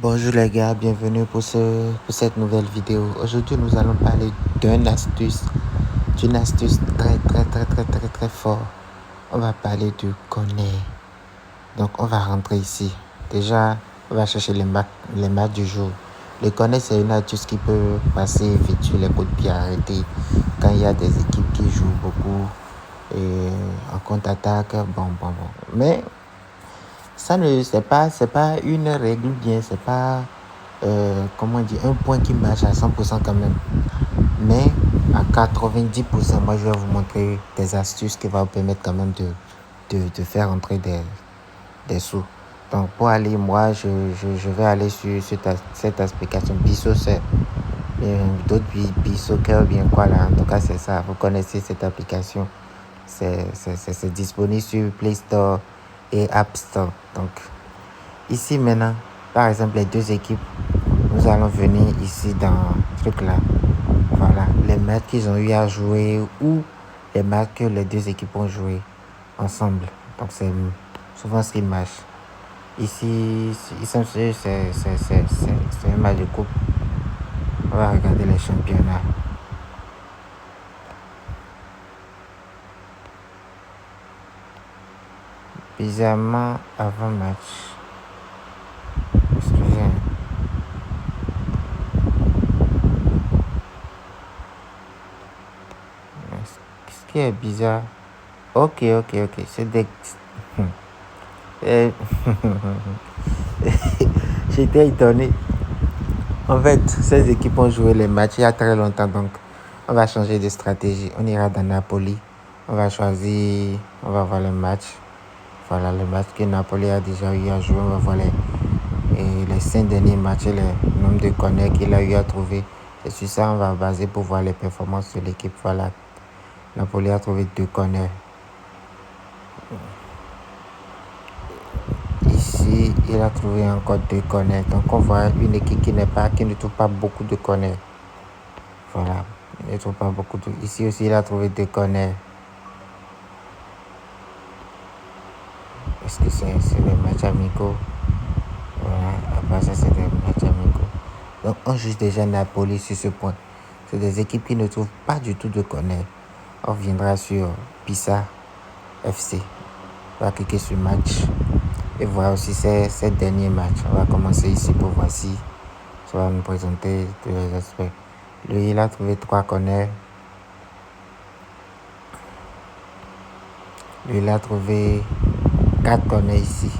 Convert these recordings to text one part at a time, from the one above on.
Bonjour les gars, bienvenue pour cette nouvelle vidéo. Aujourd'hui, nous allons parler d'une astuce très fort. On va parler du cornet. Donc, on va rentrer ici. Déjà, on va chercher les matchs du jour. Le cornet, c'est une astuce qui peut passer vite sur les coups de pied arrêtés quand il y a des équipes qui jouent beaucoup et en contre-attaque. Bon. Mais ça ne, c'est pas une règle bien, c'est pas, un point qui marche à 100% quand même. Mais à 90%, moi, je vais vous montrer des astuces qui vont vous permettre quand même de faire entrer des sous. Donc, pour aller, moi, je vais aller sur cette application Bisoccer. D'autres Bisoccer, bien quoi là. En tout cas, c'est ça. Vous connaissez cette application. C'est disponible sur Play Store et App Store. Donc, ici maintenant, par exemple, les deux équipes, nous allons venir ici dans ce truc là. Voilà, les matchs qu'ils ont eu à jouer ou les matchs que les deux équipes ont joué ensemble. Donc, c'est souvent ce qui marche. Ici, c'est un match de coupe. On va regarder les championnats. Bizarrement, avant match. Excusez. Ce qui est bizarre. Ok. C'est des. J'étais étonné. En fait, ces équipes ont joué les matchs il y a très longtemps, donc on va changer de stratégie. On ira dans Napoli. On va choisir, on va voir le match. Voilà, le match que Napoli a déjà eu à jouer. On va voir les 5 derniers matchs et le nombre de corners qu'il a eu à trouver. Et sur ça, on va baser pour voir les performances de l'équipe. Voilà, Napoli a trouvé 2 corners. Ici, il a trouvé encore 2 corners. Donc, on voit une équipe qui ne trouve pas beaucoup de corners. Voilà, il ne trouve pas beaucoup de... Ici aussi, il a trouvé 2 corners. Est-ce que c'est des matchs amicaux? Voilà, après ça, c'est des matchs amicaux. Donc, on juge déjà Napoli sur ce point. C'est des équipes qui ne trouvent pas du tout de corners. On viendra sur Pisa FC. On va cliquer sur match et voir aussi ces derniers matchs. On va commencer ici pour voir si ça va nous présenter tous les aspects. Lui, il a trouvé 3 corners. Lui, il a trouvé 4 corners ici.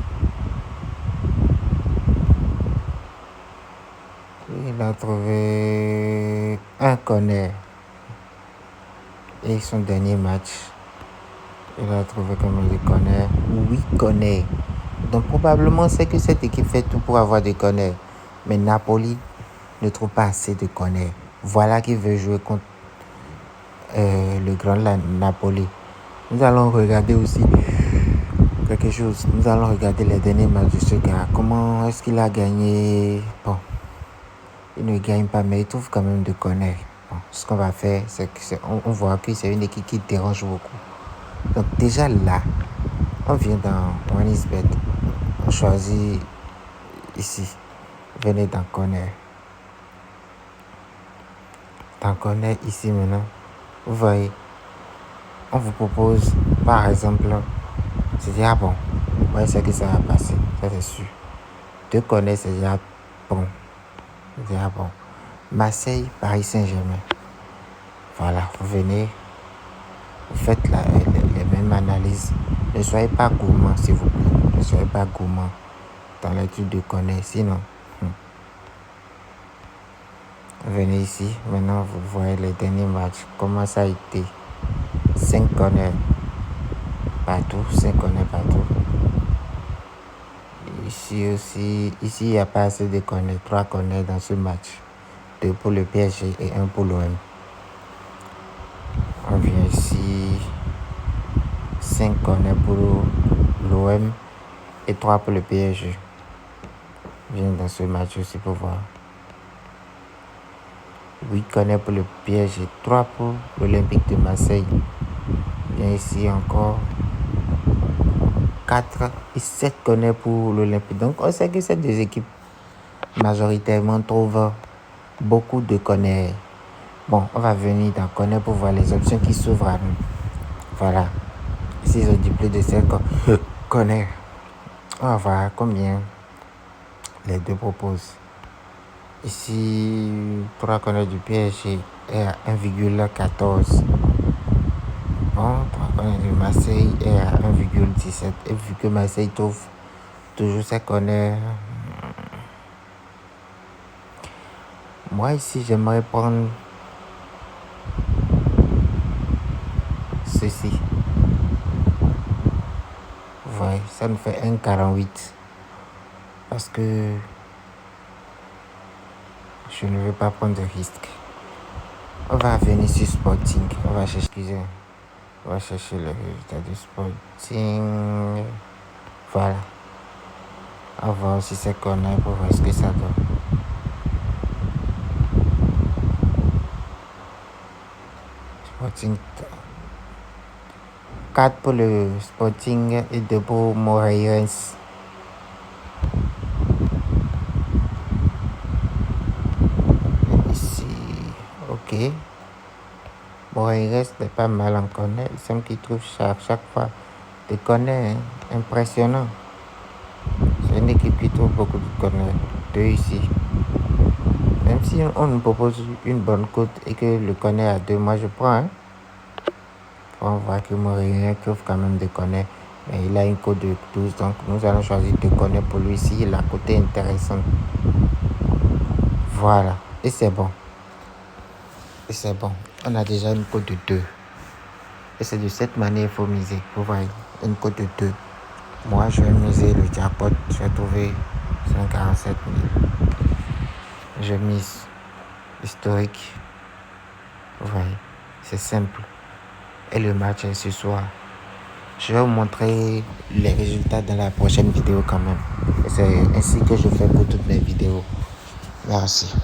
Lui, il a trouvé 1 corner. Et son dernier match, il a trouvé combien de corners? 8 corners. Donc probablement c'est que cette équipe fait tout pour avoir des corners. Mais Napoli ne trouve pas assez de corners. Voilà qui veut jouer contre le grand Napoli. Nous allons regarder aussi quelque chose. Nous allons regarder les derniers matchs de ce gars. Comment est-ce qu'il a gagné? Bon, il ne gagne pas, mais il trouve quand même de corners. Bon, ce qu'on va faire, c'est qu'on voit que c'est une équipe qui dérange beaucoup. Donc déjà là, on vient dans OneXBet. On choisit ici. Venez dans corner. Dans corner ici maintenant. Vous voyez, on vous propose par exemple, c'est déjà bon. Vous voyez ce que ça va passer, ça c'est sûr. 2 corners, c'est déjà bon. C'est déjà bon. Marseille, Paris Saint-Germain. Voilà, vous venez, vous faites les mêmes analyses. Ne soyez pas gourmand, s'il vous plaît. Ne soyez pas gourmand dans l'étude de corner, sinon. Venez ici, maintenant vous voyez les derniers matchs, comment ça a été. 5 corners partout, 5 corners partout. Ici aussi, ici il n'y a pas assez de corners, 3 corners dans ce match. 2 pour le PSG et 1 pour l'OM. On vient ici, 5 corners pour l'OM et 3 pour le PSG. Je viens dans ce match aussi pour voir. 8 corners pour le PSG, 3 pour l'Olympique de Marseille. Viens ici encore. 4 et 7 corners pour l'Olympique. Donc on sait que ces deux équipes majoritairement, on trouve beaucoup de connais. Bon, on va venir dans connais pour voir les options qui s'ouvrent à nous. Voilà. Ici, ils ont dit plus de 5 connais. On va voir combien les deux proposent. Ici, 3 connais du PSG est à 1,14. Bon, 3 connais de Marseille est à 1,17. Et vu que Marseille trouve toujours ses connais, moi ici, j'aimerais prendre ceci. Vous voyez, ça nous fait 1,48. Parce que je ne veux pas prendre de risque. On va venir sur Sporting. On va chercher le résultat du Sporting. Voilà. On va voir si c'est connaît pour voir ce que ça donne. Sporting. 4 pour le Sporting et 2 pour Moreira. Ici, ok. Moreira n'est pas mal en connaît. Il semble qu'il trouve chaque fois des connaît impressionnant. C'est une équipe qui trouve beaucoup de connaît. 2 ici. Même si on nous propose une bonne cote et que le connaît à 2, moi je prends. Hein. On voit que Moreira trouve quand même de connaît. Mais il a une cote de 12, donc nous allons choisir de connaître pour lui ici. La cote est intéressante. Voilà. Et c'est bon. On a déjà une cote de 2. Et c'est de cette manière qu'il faut miser. Vous voyez, une cote de 2. Moi, je vais miser le jackpot. Je vais trouver 147 000. Je mise historique. Vous voyez, c'est simple. Et le match est ce soir. Je vais vous montrer les résultats dans la prochaine vidéo quand même. Et c'est ainsi que je fais pour toutes mes vidéos. Merci.